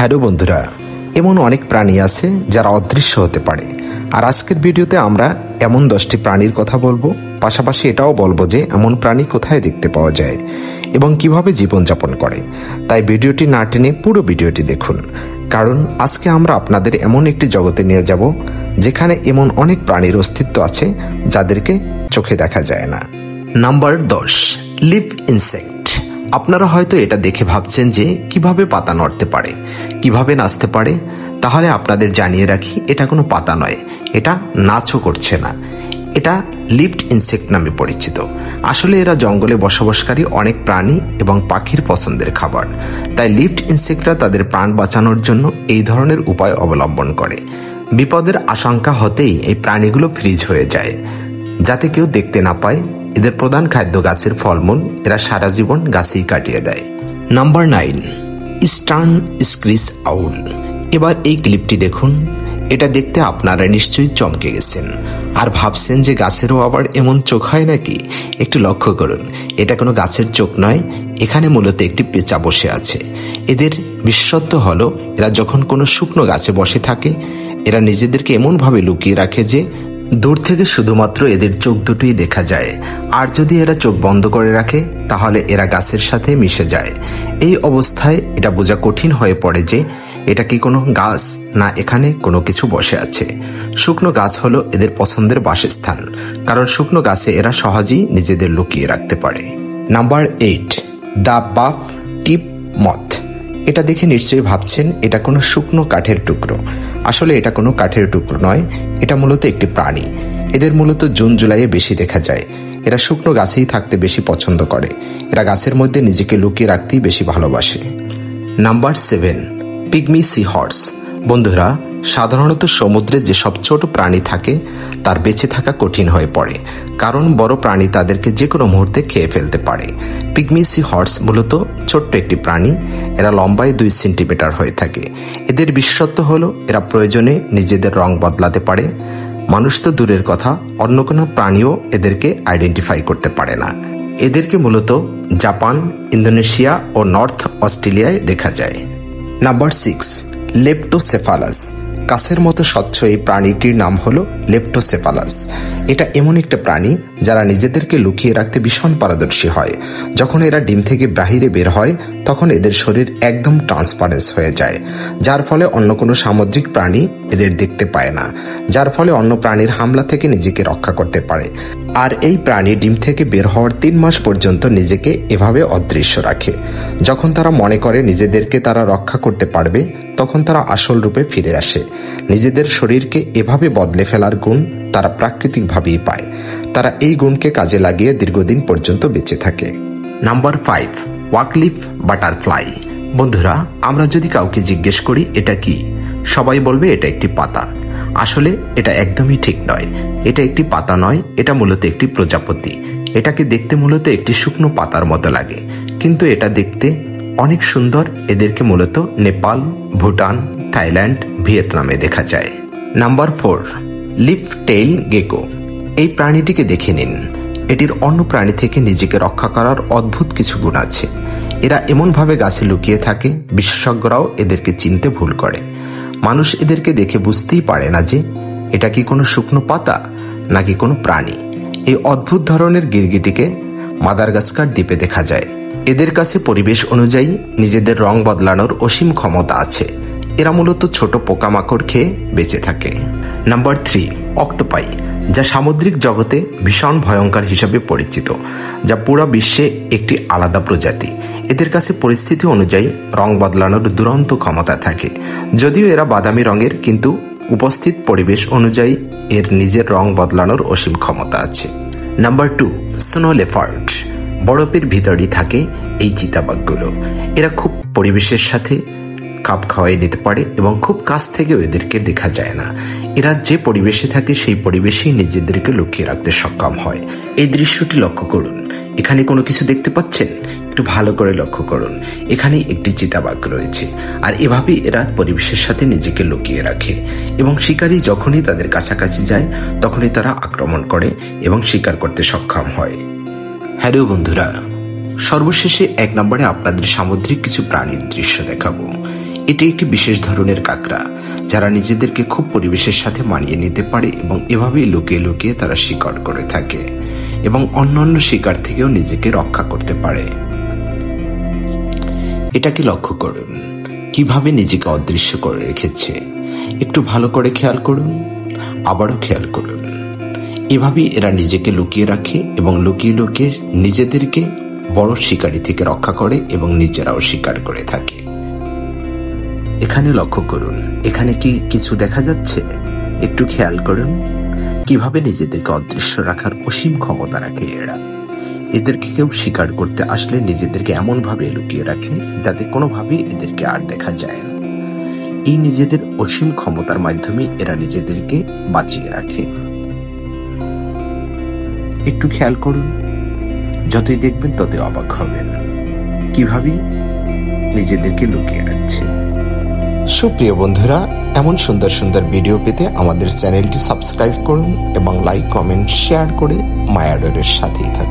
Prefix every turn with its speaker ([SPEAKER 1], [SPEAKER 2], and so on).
[SPEAKER 1] Hello বন্ধুরা, এমন অনেক প্রাণী আছে যারা অদৃশ্য হতে পারে। আর আজকের ভিডিওতে আমরা এমন 10টি প্রাণীর কথা বলবো, পাশাপাশি এটাও বলবো যে এমন প্রাণী কোথায় দেখতে পাওয়া যায় এবং কিভাবে জীবনযাপন করে। তাই ভিডিওটি না টেনে পুরো ভিডিওটি দেখুন, কারণ আজকে আমরা আপনাদের এমন একটি জগতে নিয়ে যাব যেখানে এমন অনেক প্রাণীর অস্তিত্ব আছে যাদেরকে চোখে দেখা যায় না। Number 10, leaf insect. আপনারা হয়তো এটা দেখে ভাবছেন যে কিভাবে পাতা নড়তে পারে, কিভাবে নাচতে পারে। তাহলে আপনাদের জানিয়ে রাখি, এটা কোনো পাতা নয়, এটা নাচও করছে না, এটা লিভড ইনসেক্ট নামে পরিচিত। আসলে এরা জঙ্গলে বসবাসকারী অনেক প্রাণী এবং পাখির পছন্দের খাবার। তাই লিভড ইনসেক্টরা তাদের প্রাণ বাঁচানোর জন্য এই ধরনের উপায় অবলম্বন করে। বিপদের আশঙ্কা হতেই এই প্রাণীগুলো ফ্রিজ হয়ে যায়, যাতে কেউ দেখতে না পায়। এদের প্রধান খাদ্য গাছের ফলমূল, এরা সারা জীবন গাছেই কাটিয়ে দেয়। নাম্বার 9, ইস্টার্ন স্ক্রিস আউল। এবার এই ক্লিপটি দেখুন। এটা দেখতে আপনারা নিশ্চয়ই চমকে গেছেন আর ভাবছেন যে গাছেরও আবার এমন চোখ হয় নাকি। একটু লক্ষ্য করুন, এটা কোনো গাছের চোখ নয়, এখানে মূলত একটি পেঁচা বসে আছে। এদের বিশেষত্ব হলো, এরা যখন কোনো শুকনো গাছে বসে থাকে, এরা নিজেদেরকে এমনভাবে লুকিয়ে রাখে যে দূর থেকে শুধুমাত্র এদের চোখ দুটোই দেখা যায়। আর যদি এরা চোখ বন্ধ করে রাখে, তাহলে এরা গাছের সাথে মিশে যায়। এই অবস্থায় এটা বোঝা কঠিন হয়ে পড়ে যে এটা কি কোনো গাছ না এখানে কোনো কিছু বসে আছে। শুকনো গাছ হলো এদের পছন্দের বাসস্থান, কারণ শুকনো গাছে এরা সহজেই নিজেদের লুকিয়ে রাখতে পারে। নাম্বার 8, দ্য বাফ টিপ মথ। এটা দেখে নিশ্চয়ই ভাবছেন এটা কোনো শুকনো কাঠের টুকরো। আসলে এটা কোনো কাঠের টুকরো নয়, এটা মূলত একটি প্রাণী। এদের মূলত জুন জুলাইয়ে বেশি দেখা যায়। এরা শুকনো গাছেই থাকতে বেশি পছন্দ করে। এরা গাছের মধ্যে নিজেকে লুকিয়ে রাখতেই বেশি ভালোবাসে। Number 7, pygmy sea horse. বন্ধুরা, সাধারণত সমুদ্রে যেসব ছোট প্রাণী থাকে তার বেঁচে থাকা কঠিন হয়ে পড়ে, কারণ বড় প্রাণী তাদেরকে যে কোনো মুহূর্তে খেয়ে ফেলতে পারে। পিগমি সি হর্স মূলত ছোট্ট একটি প্রাণী। এরা লম্বায় 2 সেন্টিমিটার হয়ে থাকে। এদের বিশেষত্ব হলো এরা প্রয়োজনে নিজেদের রং বদলাতে পারে। মানুষ তো দূরের কথা, অন্য কোনো প্রাণীও এদেরকে আইডেন্টিফাই করতে পারে না। এদেরকে মূলত জাপান, ইন্দোনেশিয়া ও নর্থ অস্ট্রেলিয়ায় দেখা যায়। নাম্বার 6, লেপ্টোসেফালাস। কাছের মতো স্বচ্ছ এই প্রাণীটির নাম হলো লেপ্টোসেফালাস। এটা এমন একটা প্রাণী যারা নিজেদেরকে লুকিয়ে রাখতে ভীষণ পারদর্শী হয়। যখন এরা ডিম থেকে বাহিরে বের হয়, তখন এদের শরীর একদম ট্রান্সপারেন্স হয়ে যায়, যার ফলে অন্য কোনো সামুদ্রিক প্রাণী এদের দেখতে পায় না, যার ফলে অন্য প্রাণীর হামলা থেকে নিজেকে রক্ষা করতে পারে। আর এই প্রাণী ডিম থেকে বের হওয়ার 3 মাস পর্যন্ত নিজেকে এভাবে অদৃশ্য রাখে। যখন তারা মনে করে নিজেদেরকে তারা রক্ষা করতে পারবে, তখন তারা আসল রূপে ফিরে আসে। নিজেদের শরীরকে এভাবে বদলে ফেলার গুণ তারা প্রাকৃতিকভাবেই পায়। তারা এই গুণকে কাজে লাগিয়ে দীর্ঘদিন পর্যন্ত বেঁচে থাকে। Number 5, oakleaf butterfly. বন্ধুরা, আমরা যদি কাউকে জিজ্ঞেস করি এটা কি, সবাই বলবে এটা একটি পাতা। আসলে এটা একদমই ঠিক নয়। এটা একটি পাতা নয়, এটা মূলত একটি প্রজাপতি। এটাকে দেখতে মূলত একটি শুকনো পাতার মতো লাগে, কিন্তু এটা দেখতে অনেক সুন্দর। এদেরকে মূলত নেপাল, ভুটান, থাইল্যান্ড, ভিয়েতনামে দেখা যায়। Number 4, leaf tail Gecko. এই প্রাণীটিকে দেখে নিন। এটির অন্য প্রাণী থেকে নিজেকে রক্ষা করার অদ্ভুত কিছু গুণ আছে। এরা এমনভাবে গাছে লুকিয়ে থাকে, বিশেষজ্ঞরাও এদেরকে চিনতে ভুল করে। মানুষ এদেরকে দেখে বুঝতেই পারে না যে এটা কি কোনো শুকনো পাতা নাকি কোনো প্রাণী। এই অদ্ভুত ধরনের গিরগিটিকে মাদাগাস্কার দ্বীপে দেখা যায়। এদের কাছে পরিবেশ অনুযায়ী নিজেদের রং বদলানোর অসীম ক্ষমতা আছে। এরা মূলত ছোট পোকামাকড় খেয়ে বেঁচে থাকে। নাম্বার 3, অক্টোপাই, যা সামুদ্রিক জগতে ভীষণ ভয়ঙ্কর হিসেবে পরিচিত, যা পুরো বিশ্বে একটি আলাদা প্রজাতি। এদের কাছে পরিস্থিতি অনুযায়ী রং বদলানোর দুরন্ত ক্ষমতা থাকে। যদিও এরা বাদামি রঙের, কিন্তু উপস্থিত পরিবেশ অনুযায়ী এর নিজের রং বদলানোর অসীম ক্ষমতা আছে। Number 2, snow leopard. বরফের ভিতরেই থাকে এই চিতাবাঘগুলো। এরা খুব পরিবেশের সাথে খাপ খাওয়াই নিতে পারে এবং খুব কাছ থেকেও এদেরকে দেখা যায় না। এরা যে পরিবেশে থাকে সেই পরিবেশেই নিজেদেরকে লুকিয়ে রাখতে সক্ষম হয়। এই দৃশ্যটি লক্ষ্য করুন। এখানে কোনো কিছু দেখতে পাচ্ছেন? একটু ভালো করে লক্ষ্য করুন। এখানে একটি চিতাবাঘ রয়েছে, আর এভাবেই এরা পরিবেশের সাথে নিজেকে লুকিয়ে রাখে এবং শিকারী যখনই তাদের কাছাকাছি যায় তখনই তারা আক্রমণ করে এবং শিকার করতে সক্ষম হয়। হ্যালো বন্ধুরা, সর্বশেষে 1 নম্বরে আপনাদের সামুদ্রিক কিছু প্রাণীর দৃশ্য দেখাবো। এটি একটি বিশেষ ধরনের কাকড়া, যারা নিজেদেরকে খুব পরিবেশের সাথে মানিয়ে নিতে পারে এবং এভাবেই লুকিয়ে লুকিয়ে তারা শিকার করে থাকে এবং অন্যান্য শিকার থেকেও নিজেকে রক্ষা করতে পারে। এটাকে লক্ষ্য করুন, কিভাবে নিজেকে অদৃশ্য করে রেখেছে। একটু ভালো করে খেয়াল করুন, আবারও খেয়াল করুন। এভাবেই এরা নিজেকে লুকিয়ে রাখে এবং লুকিয়ে লুকিয়ে নিজেদেরকে বড় শিকারী থেকে রক্ষা করে এবং নিজেরাও শিকার করে থাকে। এখানে লক্ষ্য করুন, এখানে কি কিছু দেখা যাচ্ছে? একটু খেয়াল করুন কিভাবে নিজেদেরকে অদৃশ্য রাখার অসীম ক্ষমতা রাখে এরা। এদেরকে কেউ শিকার করতে আসলে নিজেদেরকে এমন ভাবে লুকিয়ে রাখে যাতে কোনোভাবেই এদেরকে আর দেখা যায় না। এই নিজেদের অসীম ক্ষমতার মাধ্যমে এরা নিজেদেরকে বাঁচিয়ে রাখে। একটু খেয়াল করুন, যতই দেখবেন ততই অবাক হবেন কিভাবে নিজেদেরকে লুকিয়ে রাখছে। সুপ্রিয় বন্ধুরা, এমন সুন্দর সুন্দর ভিডিও পেতে আমাদের চ্যানেলটি সাবস্ক্রাইব করুন এবং লাইক, কমেন্ট, শেয়ার করে মায়াডোরের সাথেই থাকুন।